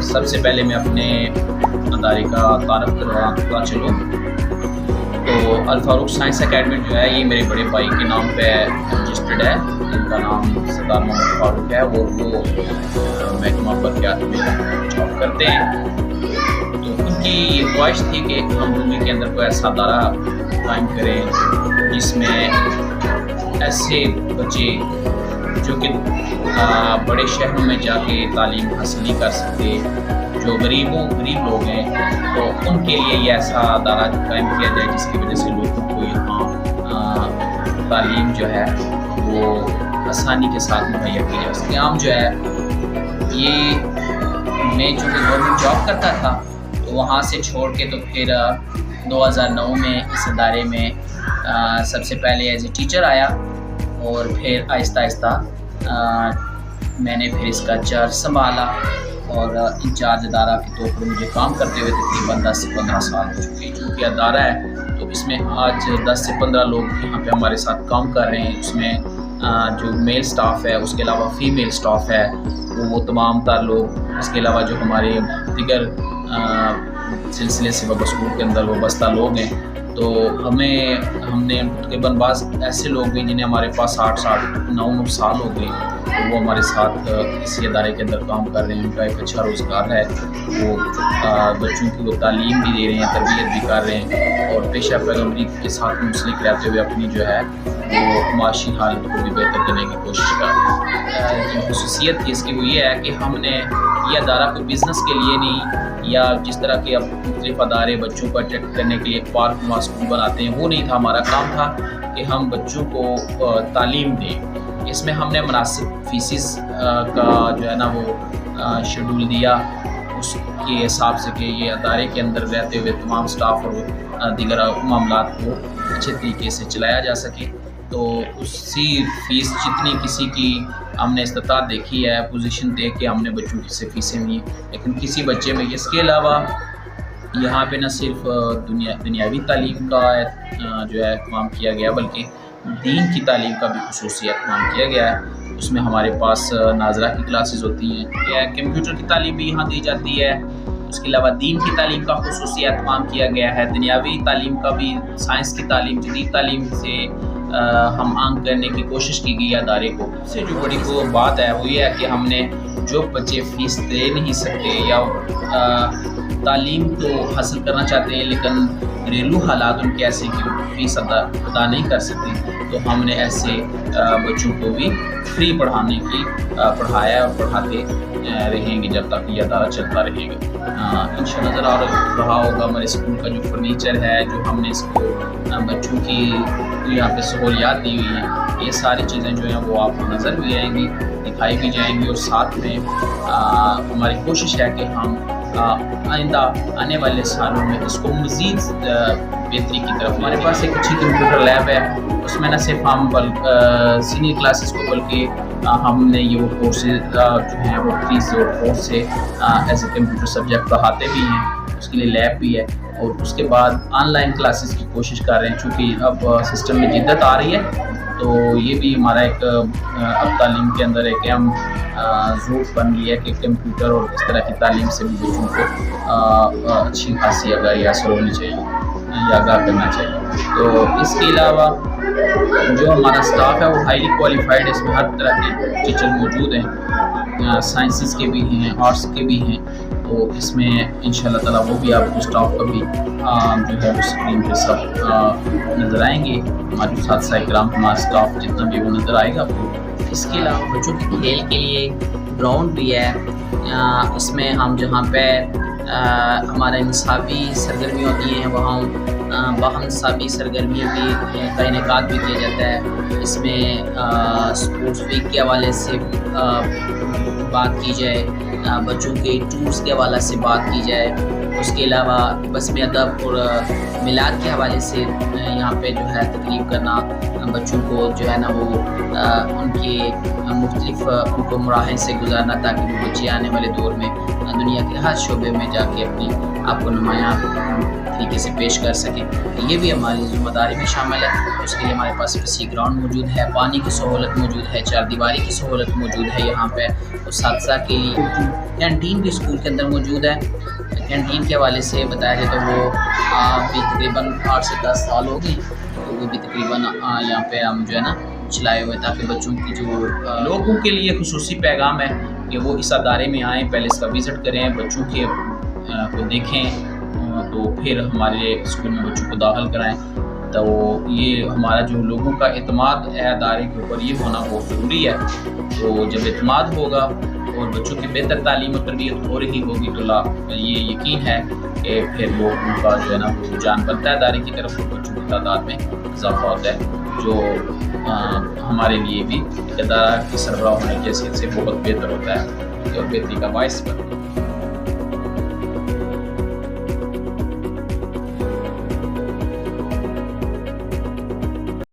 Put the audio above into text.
سب سے پہلے میں اپنے ادارے کا تعارف کرواتا چلوں تو الفاروق سائنس اکیڈمی جو ہے یہ میرے بڑے بھائی کے نام پہ رجسٹرڈ ہے، جن کا نام سردار محمد فاروق ہے، وہ محکمہ برقیات میں جاب کرتے ہیں۔ تو ان کی یہ خواہش تھی کہ ہم ملک کے اندر کوئی ایسا ادارہ قائم کریں جس میں ایسے بچے جو کہ بڑے شہروں میں جا کے تعلیم حاصل نہیں کر سکتے، جو غریب لوگ ہیں، تو ان کے لیے یہ ایسا ادارہ قائم کیا جائے جس کی وجہ سے لوگوں کو یہاں تعلیم جو ہے وہ آسانی کے ساتھ مہیا کی جا سکے۔ عام جو ہے یہ میں چونکہ گورنمنٹ جاب کرتا تھا تو وہاں سے چھوڑ کے تو پھر 2009 میں اس ادارے میں سب سے پہلے ایز اے ٹیچر آیا، اور پھر آہستہ آہستہ میں نے پھر اس کا چارج سنبھالا، اور انچارج ادارہ کے طور پر مجھے کام کرتے ہوئے تقریباً 10 سے 15 سال ہو چکے ہیں۔ چونکہ ادارہ ہے تو اس میں آج 10 سے 15 لوگ یہاں پہ ہمارے ساتھ کام کر رہے ہیں۔ اس میں جو میل سٹاف ہے، اس کے علاوہ فیمیل سٹاف ہے، وہ تمام تر لوگ، اس کے علاوہ جو ہمارے دیگر سلسلے سے اسکول کے اندر وابستہ لوگ ہیں۔ تو ہم نے تقریباً بعض ایسے لوگ بھی جنہیں ہمارے پاس 8-9 سال ہو گئے، وہ ہمارے ساتھ اسی ادارے کے اندر کام کر رہے ہیں۔ ان کا ایک اچھا روزگار ہے، وہ بچوں کی وہ تعلیم بھی دے رہے ہیں، تربیت بھی کر رہے ہیں، اور پیشہ پیغمبری کے ساتھ منسلک رہتے ہوئے اپنی جو ہے وہ معاشی حالت کو بھی بہتر کرنے کی کوشش کر رہے ہیں۔ جو خصوصیت تھی اس کی وہ یہ ہے کہ ہم نے یہ ادارہ کوئی بزنس کے لیے نہیں، یا جس طرح کے اب مختلف ادارے بچوں کو اٹریکٹ کرنے کے لیے پارک اسکول بناتے ہیں، وہ نہیں تھا۔ ہمارا کام تھا کہ ہم بچوں کو تعلیم دیں۔ اس میں ہم نے مناسب فیسز کا جو ہے نا وہ شیڈول دیا، اس کے حساب سے کہ یہ ادارے کے اندر رہتے ہوئے تمام سٹاف اور دیگر معاملات کو اچھے طریقے سے چلایا جا سکے۔ تو اسی فیس جتنی کسی کی ہم نے استطاعت دیکھی ہے، پوزیشن دیکھ کے ہم نے بچوں کی سے فیسیں لی، لیکن کسی بچے میں اس کے علاوہ یہاں پہ نہ صرف دنیاوی تعلیم کا جو ہے اہتمام کیا گیا، بلکہ دین کی تعلیم کا بھی خصوصی اہتمام کیا گیا ہے۔ اس میں ہمارے پاس ناظرہ کی کلاسز ہوتی ہیں، کمپیوٹر کی تعلیم بھی یہاں دی جاتی ہے، اس کے علاوہ دین کی تعلیم کا خصوصی اہتمام کیا گیا ہے، دنیاوی تعلیم کا بھی، سائنس کی تعلیم، جدید تعلیم سے ہم آنگ کرنے کی کوشش کی گئی ادارے کو۔ اس سے جو بڑی بات ہے وہ یہ ہے کہ ہم نے جو بچے فیس دے نہیں سکتے یا تعلیم تو حاصل کرنا چاہتے ہیں لیکن گھریلو حالات ان کے ایسے کہ فیس ادا نہیں کر سکتے، تو ہم نے ایسے بچوں کو بھی فری پڑھایا اور پڑھاتے رہیں گے جب تک یہ ادارہ چلتا رہے گا۔ انشاءاللہ نظر آ رہا ہوگا ہمارے اسکول کا جو فرنیچر ہے، جو ہم نے اس کو بچوں کی یہاں پہ سہولیات دی ہوئی ہیں، یہ ساری چیزیں جو ہیں وہ آپ کو نظر بھی آئیں گی، دکھائی بھی جائیں گی، اور ساتھ میں ہماری کوشش ہے کہ ہم آئندہ آنے والے سالوں میں اس کو مزید بہتری کی طرف۔ ہمارے پاس ایک اچھی کمپیوٹر لیب ہے، اس میں نہ صرف ہم سینئر کلاسز کو بلکہ ہم نے یہ وہ کورسز جو ہیں وہ 30 اور 4 سے ایز اے کمپیوٹر سبجیکٹ پڑھاتے بھی ہیں، اس کے لیے لیب بھی ہے، اور اس کے بعد آن لائن کلاسز کی کوشش کر رہے ہیں۔ چونکہ اب سسٹم میں جدت آ رہی ہے تو یہ بھی ہمارا ایک اب تعلیم کے اندر ایک اہم ضرورت بن گئی ہے کہ کمپیوٹر اور اس طرح کی تعلیم سے بھی بچوں کو اچھی خاصی آگاہی حاصل ہونی چاہیے یا آگاہ کرنا چاہیے۔ تو اس کے علاوہ جو ہمارا سٹاف ہے وہ ہائیلی کوالیفائڈ ہے، اس میں ہر طرح کے ٹیچر موجود ہیں، سائنسز کے بھی ہیں، آرٹس کے بھی ہیں، تو اس میں انشاءاللہ تعالیٰ وہ بھی آپ کو سٹاف کا بھی جو ہے وہ اسکرین پہ سب نظر آئیں گے، ہمارے اساتذہ اکرام، ہمارا سٹاف جتنا بھی وہ نظر آئے گا آپ کو۔ اس کے علاوہ بچوں کے کھیل کے لیے گراؤنڈ بھی ہے، اس میں ہم جہاں پہ ہمارا نصابی سرگرمی ہوتی ہیں وہاں باہم نصابی سرگرمیاں بھی کا انعقاد بھی کیا جاتا ہے۔ اس میں اسپورٹس ویک کے حوالے سے بات کی جائے، بچوں کے ٹورس کے حوالے سے بات کی جائے، اس کے علاوہ بس میں ادب اور میلاد کے حوالے سے یہاں پہ جو ہے تقریب کرنا، بچوں کو جو ہے نا وہ ان کے مختلف ان کو مراحل سے گزارنا تاکہ وہ بچے آنے والے دور میں دنیا کے ہر شعبے میں جا کے اپنی آپ کو نمایاں طریقے سے پیش کر سکیں. یہ بھی ہماری ذمہ داری میں شامل ہے. اس کے لیے ہمارے پاس وسیع گراؤنڈ موجود ہے, پانی کی سہولت موجود ہے, چار دیواری کی سہولت موجود ہے. یہاں پہ اساتذہ کے لیے کینٹین بھی اسکول کے اندر موجود ہے. کینٹین کے حوالے سے بتایا جائے تو وہ بھی تقریباً 8 سے 10 سال ہو گئی, تو وہ بھی تقریباً یہاں پہ ہم جو ہے نا چلائے ہوئے, تاکہ بچوں کی جو لوگوں کے لیے خصوصی پیغام ہے کہ وہ اس ادارے میں آئیں, پہلے اس کا وزٹ کریں, بچوں کے کو دیکھیں, تو پھر ہمارے اسکول میں بچوں کو داخل کرائیں. تو یہ ہمارا جو لوگوں کا اعتماد ہے ادارے کے اوپر, یہ ہونا بہت ضروری ہے. تو جب اعتماد ہوگا اور بچوں کی بہتر تعلیم و تربیت ہو رہی ہوگی تو یہ یقین ہے کہ پھر لوگوں کا جو ہے نا وہ رجحان بنتا ہے ادارے کی طرف, بچوں کی تعداد میں اضافہ ہوتا ہے, جو ہمارے لیے بھی ادارہ کی سربراہ ہونے کی حیثیت سے بہت بہتر ہوتا ہے اور بہتری کا باعث بنتا ہے.